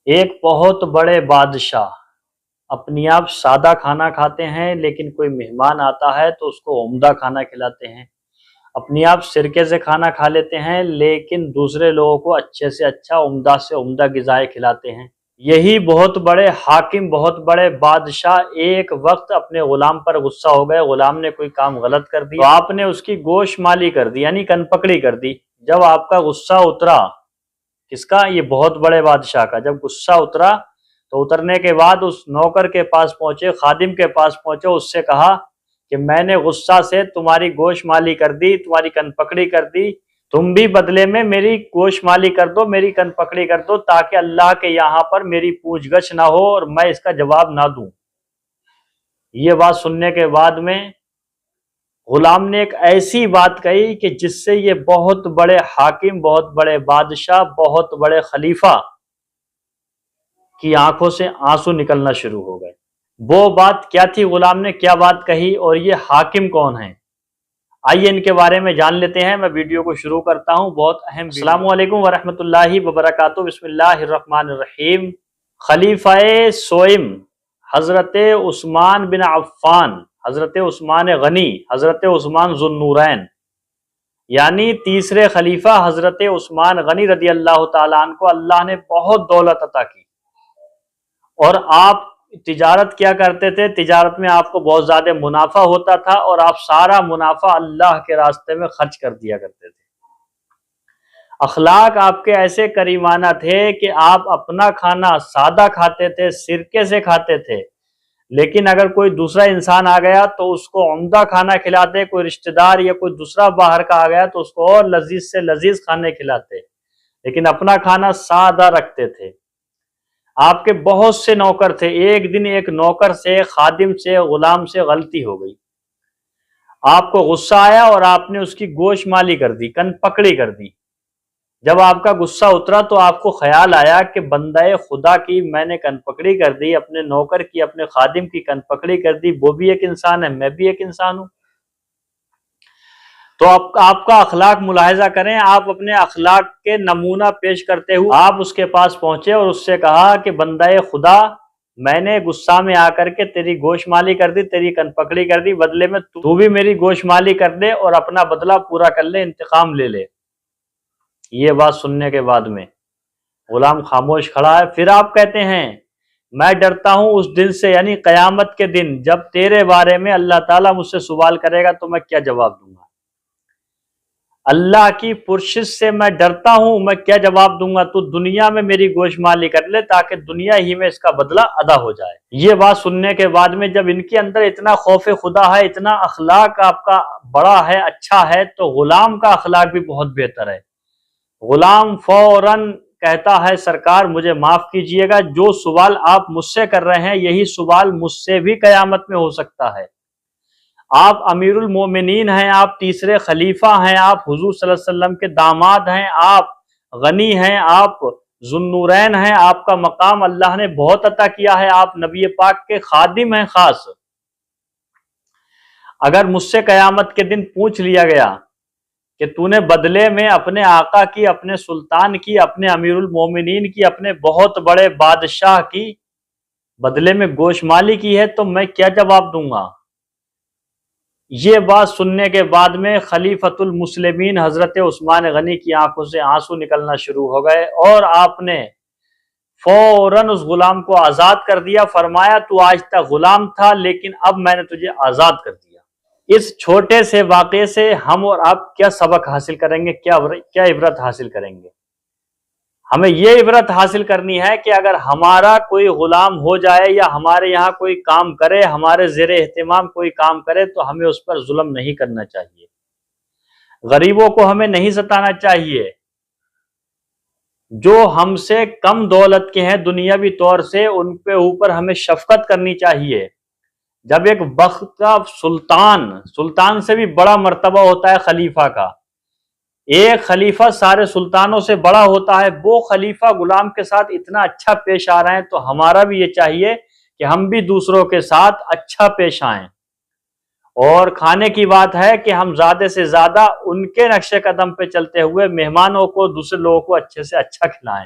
ایک بہت بڑے بادشاہ اپنی آپ سادہ کھانا کھاتے ہیں، لیکن کوئی مہمان آتا ہے تو اس کو عمدہ کھانا کھلاتے ہیں۔ اپنی آپ سرکے سے کھانا کھا لیتے ہیں، لیکن دوسرے لوگوں کو اچھے سے اچھا عمدہ سے عمدہ غذائیں کھلاتے ہیں۔ یہی بہت بڑے حاکم، بہت بڑے بادشاہ ایک وقت اپنے غلام پر غصہ ہو گئے۔ غلام نے کوئی کام غلط کر دیا تو آپ نے اس کی گوش مالی کر دی، یعنی کن پکڑی کر دی۔ جب آپ کا غصہ اترا، کس کا؟ یہ بہت بڑے بادشاہ کا۔ جب غصہ اترا تو اترنے کے بعد اس نوکر کے پاس پہنچے، خادم کے پاس پہنچے، اس سے کہا کہ میں نے غصہ سے تمہاری گوش مالی کر دی، تمہاری کن پکڑی کر دی، تم بھی بدلے میں میری گوش مالی کر دو، میری کن پکڑی کر دو، تاکہ اللہ کے یہاں پر میری پوچھ گچھ نہ ہو اور میں اس کا جواب نہ دوں۔ یہ بات سننے کے بعد میں غلام نے ایک ایسی بات کہی کہ جس سے یہ بہت بڑے حاکم، بہت بڑے بادشاہ، بہت بڑے خلیفہ کی آنکھوں سے آنسو نکلنا شروع ہو گئے۔ وہ بات کیا تھی؟ غلام نے کیا بات کہی اور یہ حاکم کون ہیں؟ آئیے ان کے بارے میں جان لیتے ہیں۔ میں ویڈیو کو شروع کرتا ہوں، بہت اہم۔ السلام علیکم ورحمۃ اللہ وبرکاتہ۔ بسم اللہ الرحمن الرحیم۔ خلیفہ سوئم حضرت عثمان بن عفان، حضرت عثمان غنی، حضرت عثمان ذو النورین، یعنی تیسرے خلیفہ حضرت عثمان غنی رضی اللہ تعالیٰ عنہ کو اللہ نے بہت دولت عطا کی، اور آپ تجارت کیا کرتے تھے۔ تجارت میں آپ کو بہت زیادہ منافع ہوتا تھا اور آپ سارا منافع اللہ کے راستے میں خرچ کر دیا کرتے تھے۔ اخلاق آپ کے ایسے کریمانہ تھے کہ آپ اپنا کھانا سادہ کھاتے تھے، سرکے سے کھاتے تھے، لیکن اگر کوئی دوسرا انسان آ گیا تو اس کو عمدہ کھانا کھلاتے، کوئی رشتہ دار یا کوئی دوسرا باہر کا آ گیا تو اس کو اور لذیذ سے لذیذ کھانے کھلاتے، لیکن اپنا کھانا سادہ رکھتے تھے۔ آپ کے بہت سے نوکر تھے۔ ایک دن ایک نوکر سے، خادم سے، غلام سے غلطی ہو گئی، آپ کو غصہ آیا اور آپ نے اس کی گوش مالی کر دی، کن پکڑی کر دی۔ جب آپ کا غصہ اترا تو آپ کو خیال آیا کہ بندہ خدا کی میں نے کن پکڑی کر دی، اپنے نوکر کی، اپنے خادم کی کن پکڑی کر دی، وہ بھی ایک انسان ہے، میں بھی ایک انسان ہوں۔ تو آپ کا اخلاق ملاحظہ کریں۔ آپ اپنے اخلاق کے نمونہ پیش کرتے ہوئے آپ اس کے پاس پہنچے اور اس سے کہا کہ بندہ خدا، میں نے غصہ میں آ کر کے تیری گوش مالی کر دی، تیری کن پکڑی کر دی، بدلے میں تو بھی میری گوش مالی کر لے اور اپنا بدلہ پورا کر لے، انتقام لے لے۔ یہ بات سننے کے بعد میں غلام خاموش کھڑا ہے۔ پھر آپ کہتے ہیں میں ڈرتا ہوں اس دن سے، یعنی قیامت کے دن، جب تیرے بارے میں اللہ تعالیٰ مجھ سے سوال کرے گا تو میں کیا جواب دوں گا۔ اللہ کی پرشش سے میں ڈرتا ہوں، میں کیا جواب دوں گا۔ تو دنیا میں میری گوش مالی کر لے تاکہ دنیا ہی میں اس کا بدلہ ادا ہو جائے۔ یہ بات سننے کے بعد میں جب ان کے اندر اتنا خوف خدا ہے، اتنا اخلاق آپ کا بڑا ہے، اچھا ہے، تو غلام کا اخلاق بھی بہت بہتر ہے۔ غلام فوراً کہتا ہے سرکار مجھے معاف کیجئے گا، جو سوال آپ مجھ سے کر رہے ہیں یہی سوال مجھ سے بھی قیامت میں ہو سکتا ہے۔ آپ امیر المومنین ہیں، آپ تیسرے خلیفہ ہیں، آپ حضور صلی اللہ علیہ وسلم کے داماد ہیں، آپ غنی ہیں، آپ ذو النورین ہیں، آپ کا مقام اللہ نے بہت عطا کیا ہے، آپ نبی پاک کے خادم ہیں خاص۔ اگر مجھ سے قیامت کے دن پوچھ لیا گیا کہ تو نے بدلے میں اپنے آقا کی، اپنے سلطان کی، اپنے امیر المومنین کی، اپنے بہت بڑے بادشاہ کی بدلے میں گوش مالی کی ہے تو میں کیا جواب دوں گا۔ یہ بات سننے کے بعد میں خلیفۃ المسلمین حضرت عثمان غنی کی آنکھوں سے آنسو نکلنا شروع ہو گئے، اور آپ نے فوراً اس غلام کو آزاد کر دیا۔ فرمایا تو آج تک غلام تھا، لیکن اب میں نے تجھے آزاد کر دیا۔ اس چھوٹے سے واقعے سے ہم اور آپ کیا سبق حاصل کریں گے، کیا عبرت حاصل کریں گے؟ ہمیں یہ عبرت حاصل کرنی ہے کہ اگر ہمارا کوئی غلام ہو جائے یا ہمارے یہاں کوئی کام کرے، ہمارے زیر اہتمام کوئی کام کرے، تو ہمیں اس پر ظلم نہیں کرنا چاہیے، غریبوں کو ہمیں نہیں ستانا چاہیے، جو ہم سے کم دولت کے ہیں دنیاوی طور سے ان پہ اوپر ہمیں شفقت کرنی چاہیے۔ جب ایک وقت کا سلطان سے بھی بڑا مرتبہ ہوتا ہے خلیفہ کا، ایک خلیفہ سارے سلطانوں سے بڑا ہوتا ہے، وہ خلیفہ غلام کے ساتھ اتنا اچھا پیش آ رہے ہیں تو ہمارا بھی یہ چاہیے کہ ہم بھی دوسروں کے ساتھ اچھا پیش آئیں۔ اور کھانے کی بات ہے کہ ہم زیادہ سے زیادہ ان کے نقش قدم پہ چلتے ہوئے مہمانوں کو، دوسرے لوگوں کو اچھے سے اچھا کھلائیں،